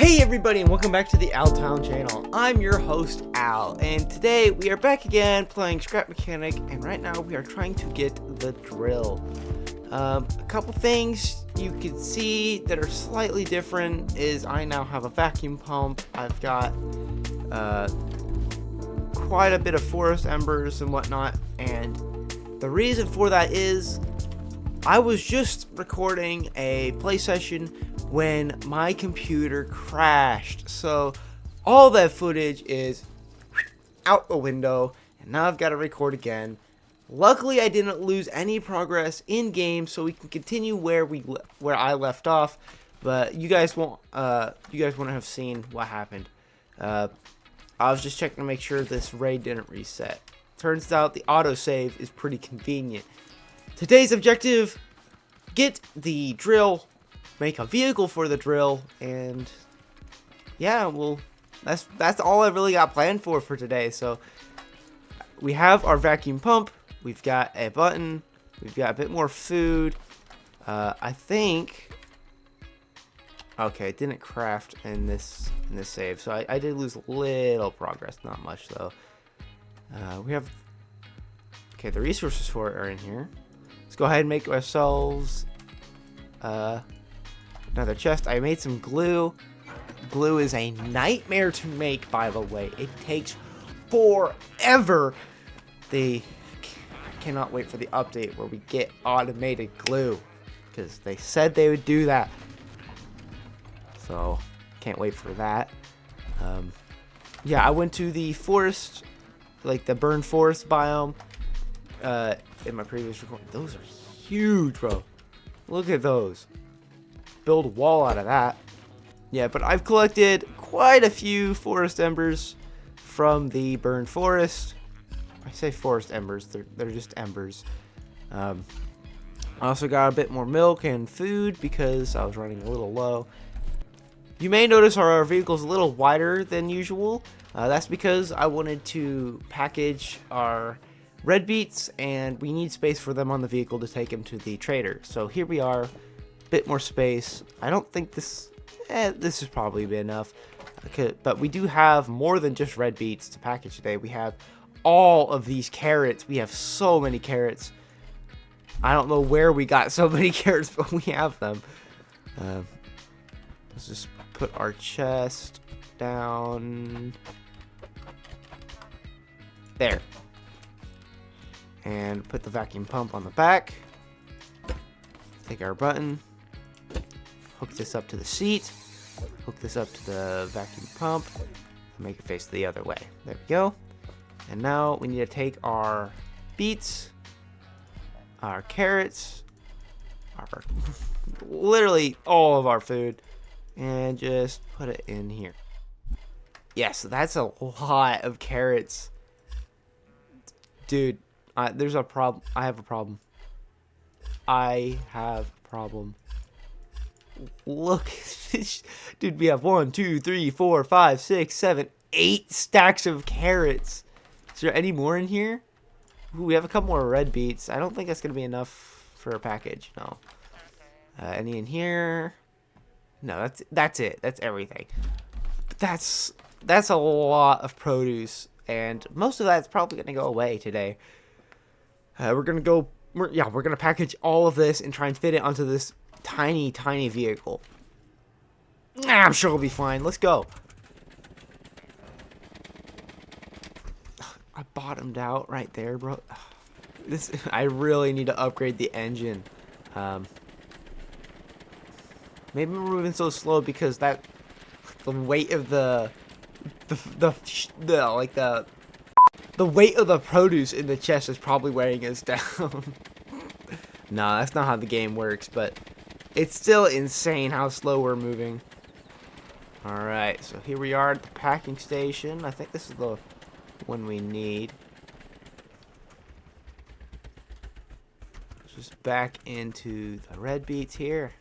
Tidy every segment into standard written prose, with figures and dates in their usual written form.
Hey everybody, and welcome back to the Al Town channel. I'm your host Al, and today we are back again playing Scrap Mechanic, and right now we are trying to get the drill. A couple things you can see that are slightly different is I now have a vacuum pump. I've got quite a bit of forest embers and whatnot, and the reason for that is I was just recording a play session when my computer crashed, so all that footage is out the window, and now I've got to record again. Luckily, I didn't lose any progress in game, so we can continue where I left off. But you guys won't have seen what happened. I was just checking to make sure this raid didn't reset. Turns out the autosave is pretty convenient. Today's objective: get the drill, make a vehicle for the drill, and yeah, well, that's all I really got planned for today. So we have our vacuum pump, we've got a button, we've got a bit more food. I think, okay, it didn't craft in this save, so I did lose a little progress, not much though. We have, okay, the resources for it are in here. Let's go ahead and make ourselves another chest. I made some glue. Glue is a nightmare to make, by the way. It takes forever. I cannot wait for the update where we get automated glue, because they said they would do that. So can't wait for that. Yeah, I went to the forest, like the burned forest biome, in my previous recording. Those are huge, bro. Look at those. Build a wall out of that. Yeah, but I've collected quite a few forest embers from the burned forest. I say forest embers, they're just embers. I also got a bit more milk and food because I was running a little low. You may notice our vehicle's a little wider than usual. That's because I wanted to package our red beets, and we need space for them on the vehicle to take them to the trader. So here we are, bit more space. I don't think this has probably been enough. Okay, but we do have more than just red beets to package today. We have all of these carrots. We have so many carrots. I don't know where we got so many carrots, but we have them. Let's just put our chest down there. And put the vacuum pump on the back. Take our button. Hook this up to the seat. Hook this up to the vacuum pump. And make it face the other way. There we go. And now we need to take our beets, our carrots, our literally all of our food, and just put it in here. Yes, that's a lot of carrots. Dude. There's a problem. I have a problem. Look, dude, we have 1, 2, 3, 4, 5, 6, 7, 8 stacks of carrots. Is there any more in here? Ooh, we have a couple more red beets. I don't think that's gonna be enough for a package. No. Any in here? No, that's it. That's everything. But that's a lot of produce, and most of that's probably gonna go away today. We're gonna package all of this and try and fit it onto this tiny vehicle. I'm sure it'll be fine. Let's go. I bottomed out right there, bro. I really need to upgrade the engine. Maybe we're moving so slow because the weight of the weight of the produce in the chest is probably weighing us down. Nah, that's not how the game works, but it's still insane how slow we're moving. Alright, so here we are at the packing station. I think this is the one we need. Let's just back into the red beets here.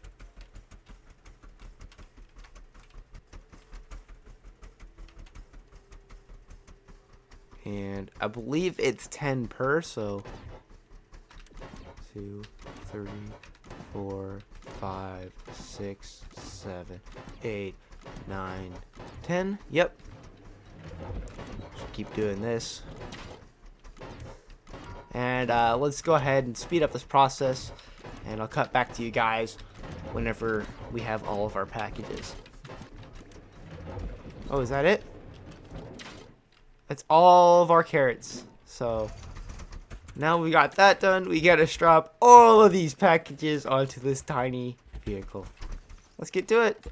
And I believe it's 10 per, so 2, 3, 4, 5, 5, 6, 7, 8, 9, 10. Yep. Just keep doing this. And let's go ahead and speed up this process. And I'll cut back to you guys whenever we have all of our packages. Oh, is that it? That's all of our carrots. So now we got that done. We gotta strap all of these packages onto this tiny vehicle. Let's get to it.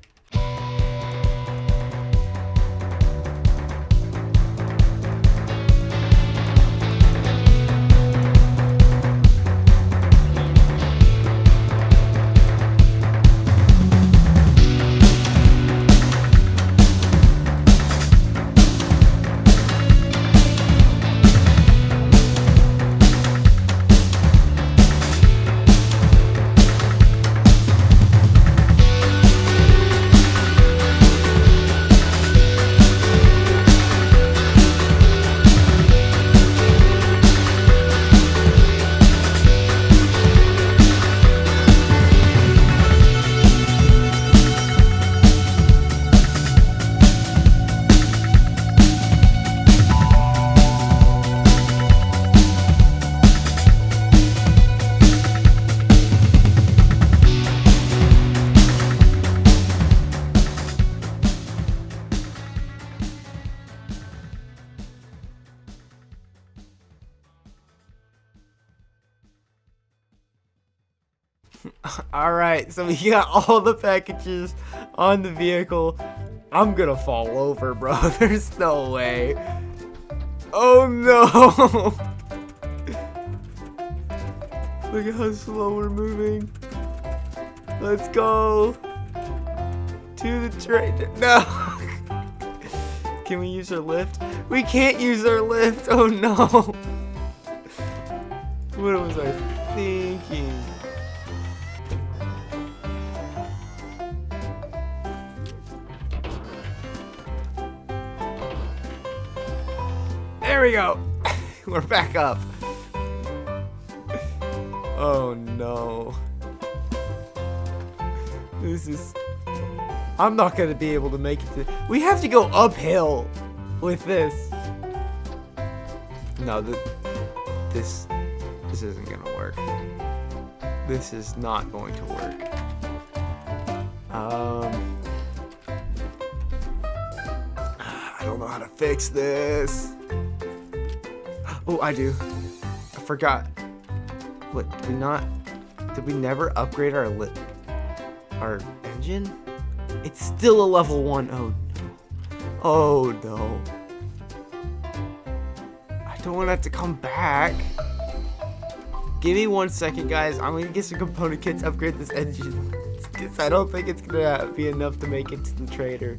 Alright, so we got all the packages on the vehicle. I'm gonna fall over, bro. There's no way. Oh no! Look at how slow we're moving. Let's go to the train. No! Can we use our lift? We can't use our lift. Oh no! What was I thinking? There we go. We're back up. Oh no. This is... I'm not gonna be able to make it to... We have to go uphill with this. No, this isn't gonna work. This is not going to work. I don't know how to fix this. Oh, I do. I forgot. What, did we never upgrade our engine? It's still a level 1. Oh no. Oh no. I don't want that to come back. Give me 1 second, guys. I'm gonna get some component kits, upgrade this engine. Because I don't think it's gonna be enough to make it to the trader.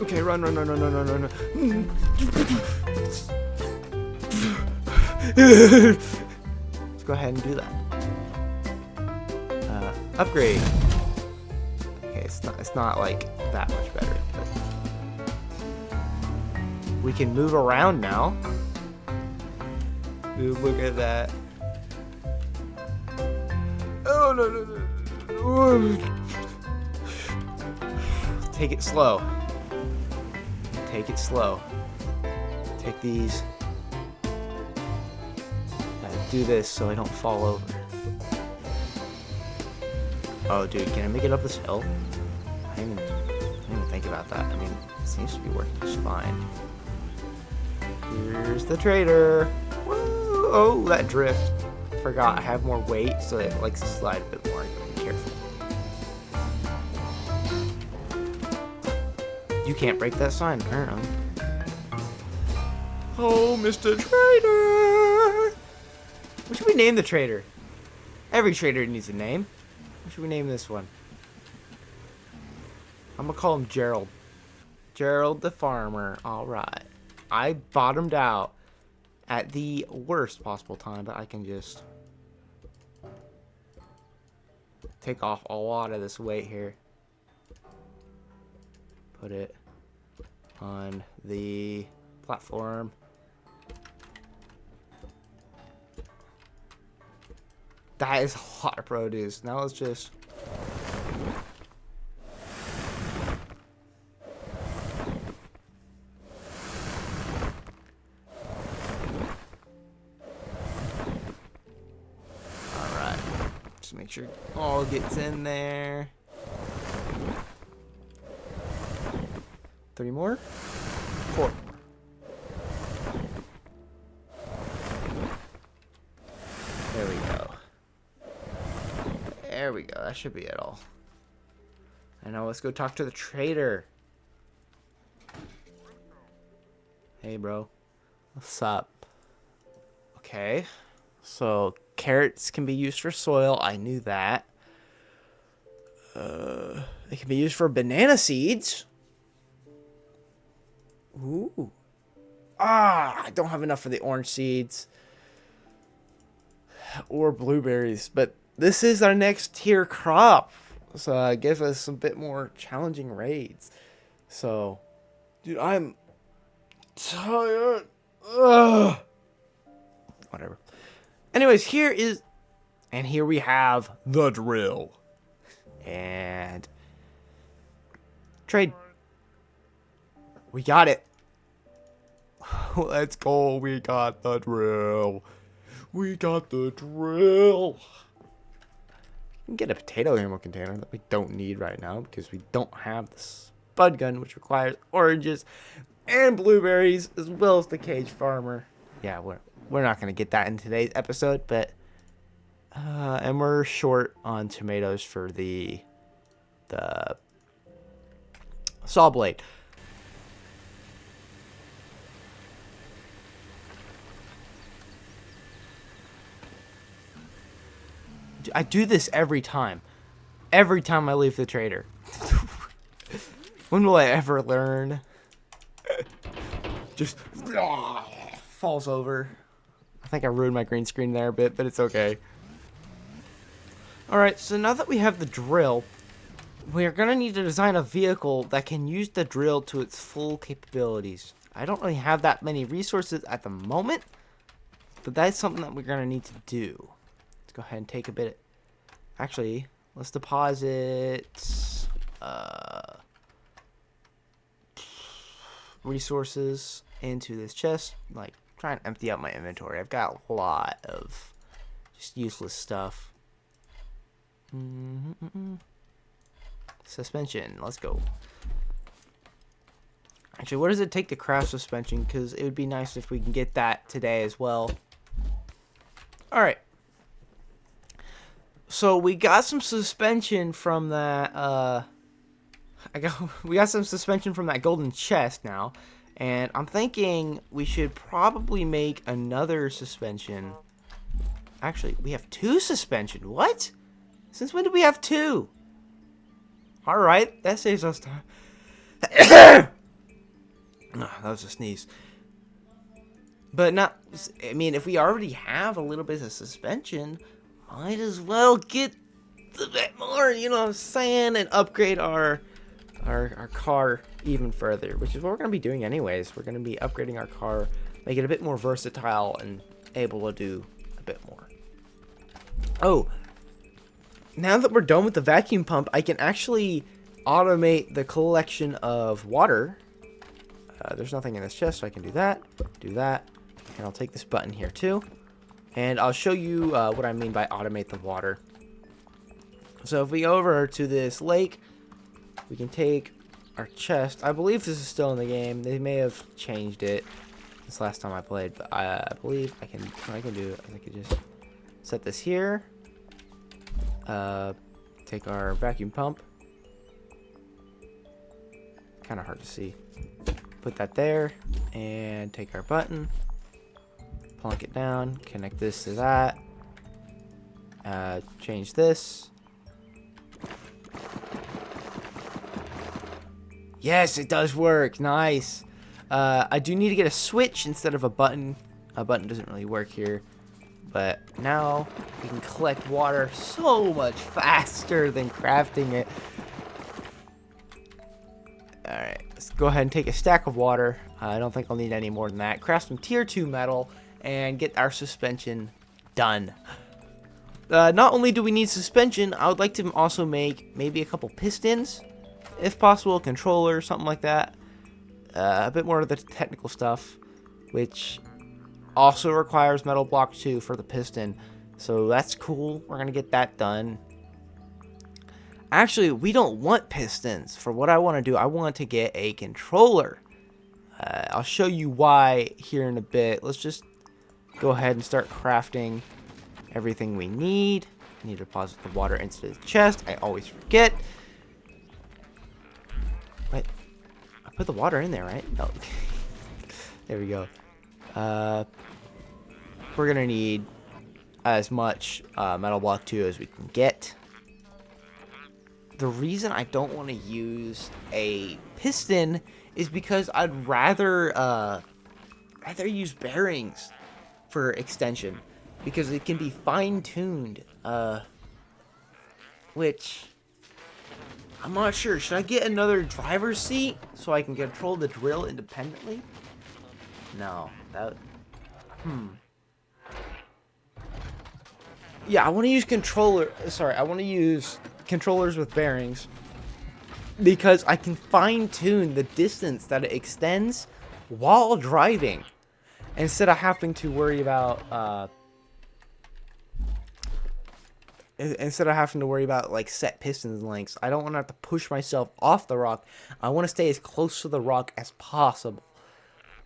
Okay, run. Let's go ahead and do that. Upgrade. Okay, it's not like that much better, but we can move around now. Dude, look at that. Oh no. Take it slow. Take it slow. Take these. Do this so I don't fall over. Oh, dude, can I make it up this hill? I didn't even think about that. I mean, it seems to be working just fine. Here's the trader. Woo! Oh, that drift. Forgot I have more weight, so it likes to slide a bit more. Be careful. You can't break that sign, apparently. Oh, Mr. Trader! What should we name the trader? Every trader needs a name. What should we name this one? I'm gonna call him Gerald. Gerald the farmer. Alright. I bottomed out at the worst possible time, but I can just take off a lot of this weight here. Put it on the platform. That is a lot of produce. Now let's just... Alright. Just make sure all gets in there. 3 more? 4 more. There we go. There we go. That should be it all. And now let's go talk to the trader. Hey, bro. What's up? Okay. So, carrots can be used for soil. I knew that. They can be used for banana seeds. Ooh. I don't have enough for the orange seeds. Or blueberries. But this is our next tier crop. So it gives us a bit more challenging raids. So, dude, I'm tired. Ugh. Whatever. Anyways, here we have the drill. And trade. We got it. Let's go. We got the drill. We got the drill. We can get a potato ammo container that we don't need right now because we don't have the spud gun, which requires oranges and blueberries, as well as the cage farmer. Yeah, we're not gonna get that in today's episode, but and we're short on tomatoes for the saw blade. I do this every time. Every time I leave the trader. When will I ever learn? Just falls over. I think I ruined my green screen there a bit, but it's okay. Alright, so now that we have the drill, we are going to need to design a vehicle that can use the drill to its full capabilities. I don't really have that many resources at the moment, but that's something that we're going to need to do. Let's go ahead and take a bit. Actually, let's deposit resources into this chest. Like, try and empty out my inventory. I've got a lot of just useless stuff. Suspension. Let's go. Actually, what does it take to craft suspension? Because it would be nice if we can get that today as well. Alright. So we got some suspension from that, we got some suspension from that golden chest now. And I'm thinking we should probably make another suspension. Actually, we have 2 suspension. What? Since when did we have 2? Alright, that saves us time. That was a sneeze. But not, I mean, if we already have a little bit of suspension, might as well get a bit more, you know what I'm saying, and upgrade our car even further, which is what we're going to be doing anyways. We're going to be upgrading our car, make it a bit more versatile and able to do a bit more. Oh, now that we're done with the vacuum pump, I can actually automate the collection of water. There's nothing in this chest, so I can do that, and I'll take this button here too. And I'll show you what I mean by automate the water. So if we go over to this lake, we can take our chest. I believe this is still in the game. They may have changed it this last time I played, but I believe I can do it. I can just set this here. Take our vacuum pump. Kind of hard to see. Put that there, and take our button. Plunk it down. Connect this to that. Change this. Yes, it does work. Nice. I do need to get a switch instead of a button. A button doesn't really work here. But now we can collect water so much faster than crafting it. Alright, Let's go ahead and take a stack of water. I don't think I'll need any more than that. Craft some tier 2 metal and get our suspension done. Not only do we need suspension, I would like to also make maybe a couple pistons, if possible, a controller, something like that. A bit more of the technical stuff, which also requires metal block 2 for the piston. So that's cool. We're going to get that done. Actually, we don't want pistons. For what I want to do, I want to get a controller. I'll show you why here in a bit. Let's just go ahead and start crafting everything we need. I need to deposit the water into the chest. I always forget. Wait, I put the water in there, right? No. There we go. We're going to need as much metal block 2 as we can get. The reason I don't want to use a piston is because I'd rather use bearings for extension, because it can be fine-tuned, which I'm not sure. Should I get another driver's seat so I can control the drill independently? No, that... Yeah, I want to use I want to use controllers with bearings because I can fine-tune the distance that it extends while driving instead of having to worry about like set pistons lengths. I don't want to have to push myself off the rock. I want to stay as close to the rock as possible.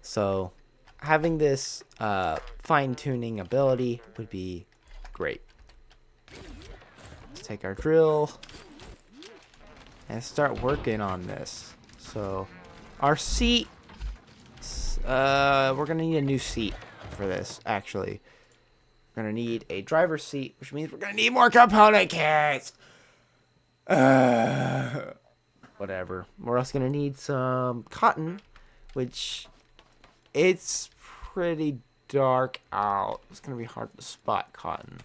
So having this fine-tuning ability would be great. Let's take our drill and start working on this. So our seat, we're gonna need a new seat for this. Actually, we're gonna need a driver's seat, which means we're gonna need more component kits. Whatever. We're also gonna need some cotton, which it's pretty dark out. It's gonna be hard to spot cotton.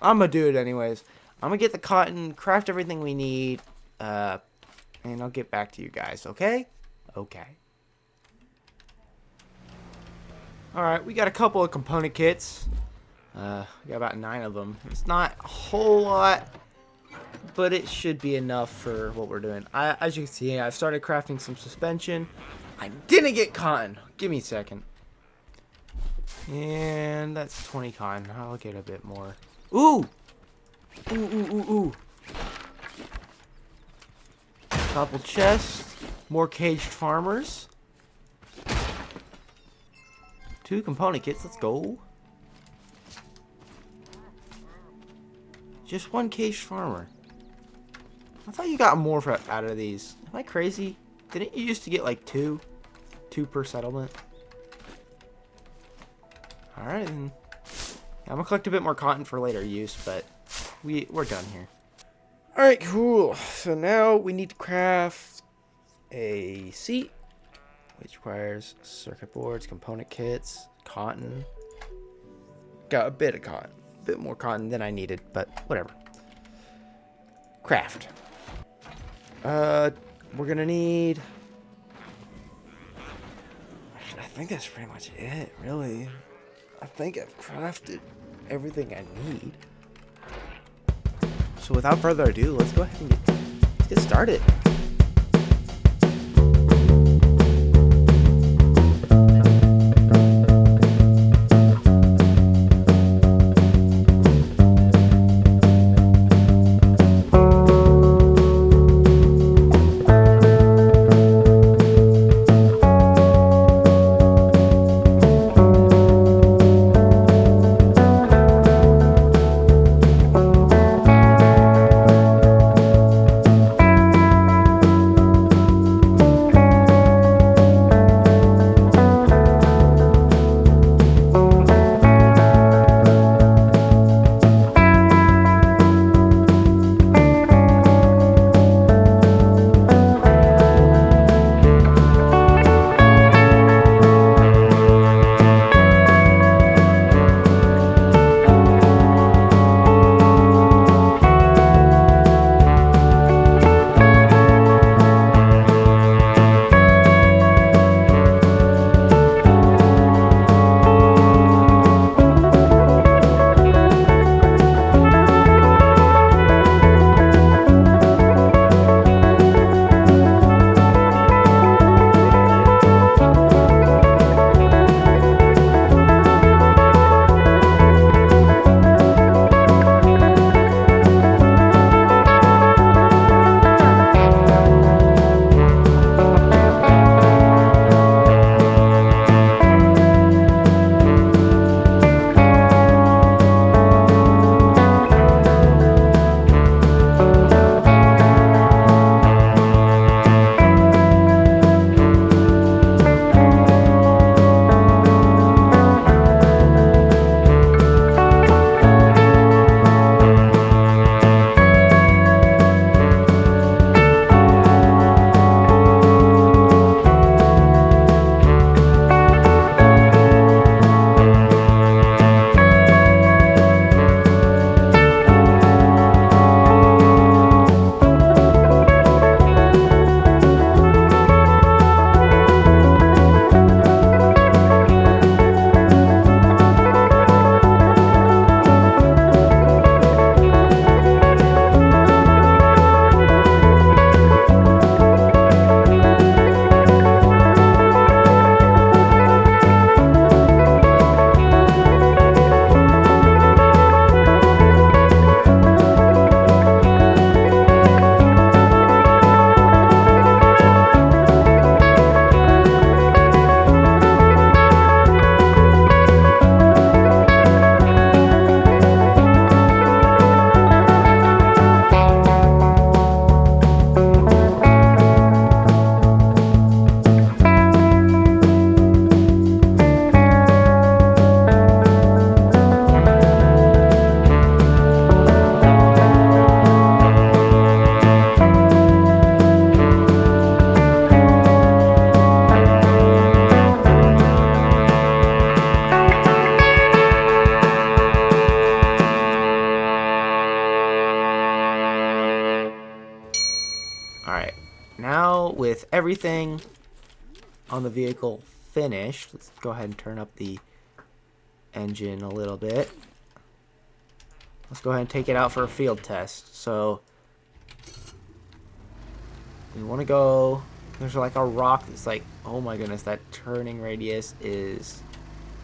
I'm gonna do it anyways. I'm gonna get the cotton, craft everything we need, and I'll get back to you guys, okay? Okay. Alright, we got a couple of component kits. We got about 9 of them. It's not a whole lot, but it should be enough for what we're doing. As you can see, I started crafting some suspension. I didn't get cotton. Give me a second. And that's 20 cotton. I'll get a bit more. Ooh! Ooh. Couple chests. More caged farmers. 2 component kits. Let's go. Just 1 caged farmer. I thought you got more out of these. Am I crazy? Didn't you used to get like 2 per settlement? Alright, then. I'm gonna collect a bit more cotton for later use, but we're done here. Alright, cool. So now we need to craft a seat, which requires circuit boards, component kits, cotton. Got a bit of cotton. A bit more cotton than I needed, but whatever. Craft. We're gonna need... I think that's pretty much it, really. I think I've crafted everything I need. So without further ado, let's go ahead and get started. everything on the vehicle finished. Let's go ahead and turn up the engine a little bit. Let's go ahead and take it out for a field test. So we want to go. There's like a rock that's like, oh my goodness, that turning radius is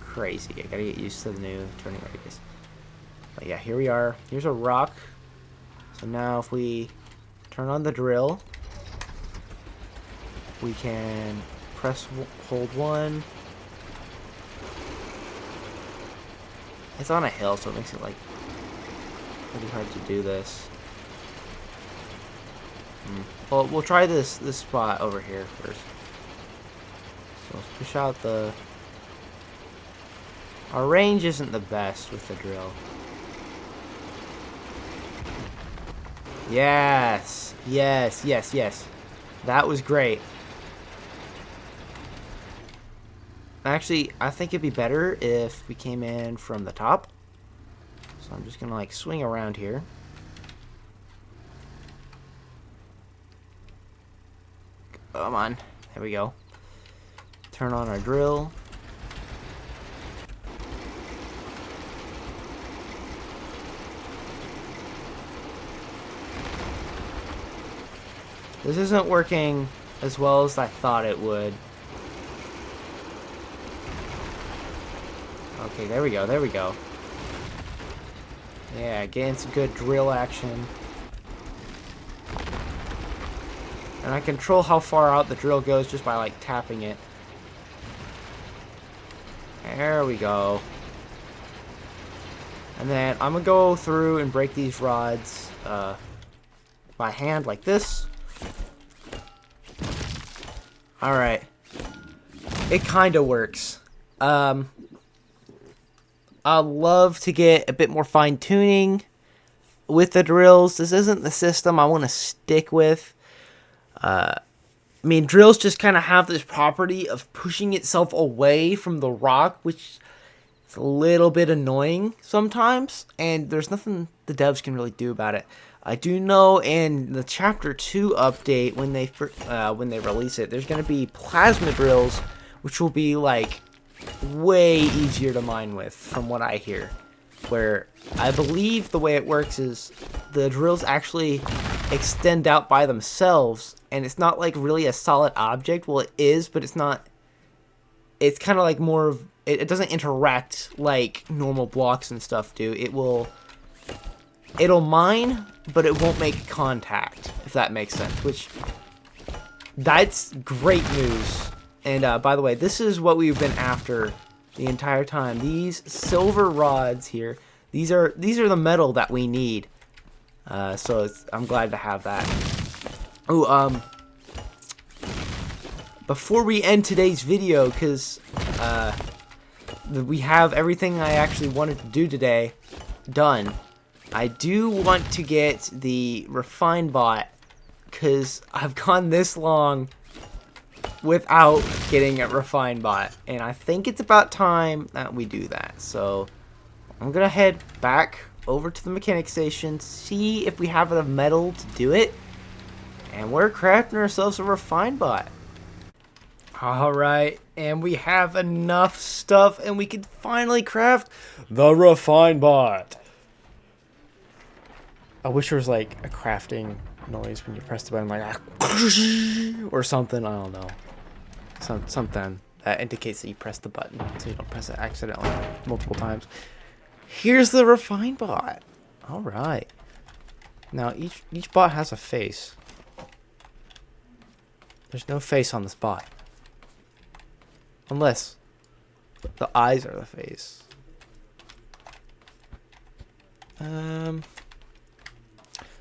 crazy. I gotta get used to the new turning radius. But yeah, here we are. Here's a rock. So now if we turn on the drill, we can hold 1. It's on a hill, so it makes it like pretty hard to do this. Well, we'll try this spot over here first. So let's push out the... Our range isn't the best with the drill. Yes! Yes, yes, yes. That was great. Actually, I think it'd be better if we came in from the top. So I'm just gonna like swing around here. Come on. There we go. Turn on our drill. This isn't working as well as I thought it would. Okay, there we go, there we go. Yeah, getting some good drill action. And I control how far out the drill goes just by like tapping it. There we go. And then I'm gonna go through and break these rods by hand like this. Alright. It kinda works. I'd love to get a bit more fine tuning with the drills. This isn't the system I want to stick with. I mean, drills just kind of have this property of pushing itself away from the rock, which is a little bit annoying sometimes, and there's nothing the devs can really do about it. I do know in the Chapter 2 update, when they release it, there's going to be plasma drills, which will be, like, way easier to mine with, from what I hear. Where I believe the way it works is the drills actually extend out by themselves, and it's not like really a solid object. Well, it is, but it's not. It's kind of like more of it doesn't interact like normal blocks and stuff do. It'll mine, but it won't make contact, if that makes sense. Which that's great news. And by the way, this is what we've been after the entire time. These silver rods here, these are the metal that we need. So I'm glad to have that. Oh, before we end today's video, because we have everything I actually wanted to do today done, I do want to get the Refine Bot, because I've gone this long without getting a Refine Bot, and I think it's about time that we do that. So I'm gonna head back over to the mechanic station, see if we have enough metal to do it, and we're crafting ourselves a Refine Bot. Alright, and we have enough stuff, and we can finally craft the Refine Bot. I wish there was like a crafting noise when you press the button, like or something. I don't know. Something that indicates that you press the button, so you don't press it accidentally multiple times. Here's the Refine Bot. All right. Now each bot has a face. There's no face on this bot, unless the eyes are the face.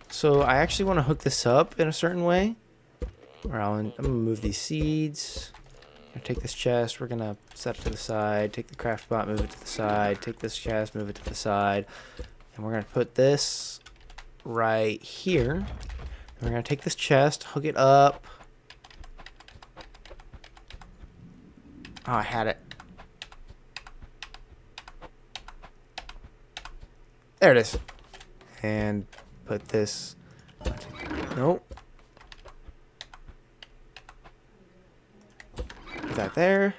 So I actually want to hook this up in a certain way. I'm gonna move these seeds. I'm gonna take this chest, we're gonna set it to the side, take the craft bot, move it to the side, take this chest, move it to the side, and we're gonna put this right here. And we're gonna take this chest, hook it up. Oh, I had it. There it is. And put this. Nope. Put that there.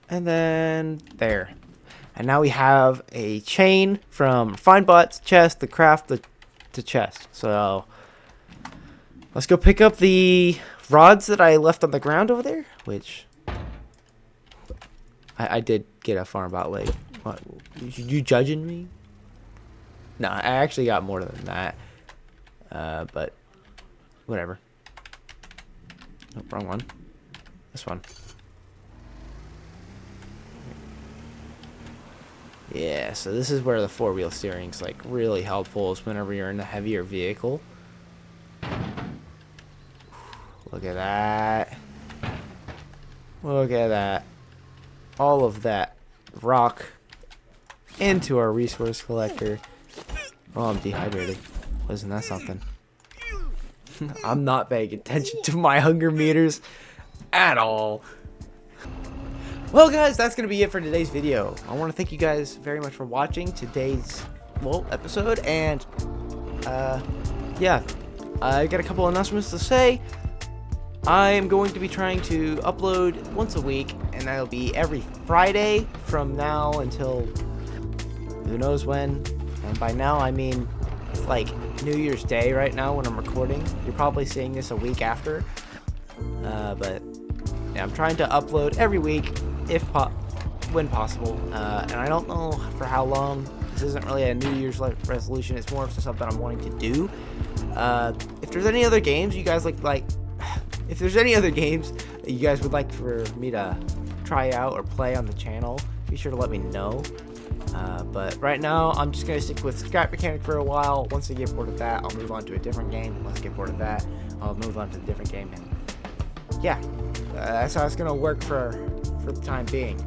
And then there. And now we have a chain from refined bots, chest, the craft, to chest. So let's go pick up the rods that I left on the ground over there, which I did get a farm bot leg. What? You judging me? No, I actually got more than that. But whatever. Nope, wrong one. This one. Yeah, so this is where the four-wheel steering's like really helpful, is whenever you're in a heavier vehicle. Look at that. Look at that. All of that rock into our resource collector. Oh, I'm dehydrated. Wasn't that something? I'm not paying attention to my hunger meters at all. Well, guys, that's going to be it for today's video. I want to thank you guys very much for watching today's episode. And, yeah, I got a couple announcements to say. I am going to be trying to upload once a week, and that'll be every Friday from now until who knows when. And by now, I mean, it's like New Year's Day right now when I'm recording. You're probably seeing this a week after. But yeah, I'm trying to upload every week, when possible. And I don't know for how long. This isn't really a New Year's resolution. It's more of just something I'm wanting to do. If there's any other games you guys if there's any other games that you guys would like for me to try out or play on the channel, be sure to let me know. But right now, I'm just going to stick with Scrap Mechanic for a while. Once I get bored of that, I'll move on to a different game. Once I get bored of that, I'll move on to a different game. And yeah, that's how it's going to work for the time being.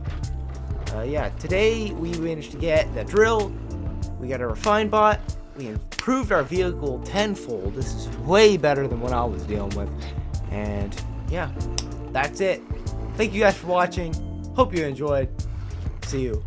Yeah, today we managed to get the drill. We got a refined bot. We improved our vehicle tenfold. This is way better than what I was dealing with. And yeah, that's it. Thank you guys for watching. Hope you enjoyed. See you.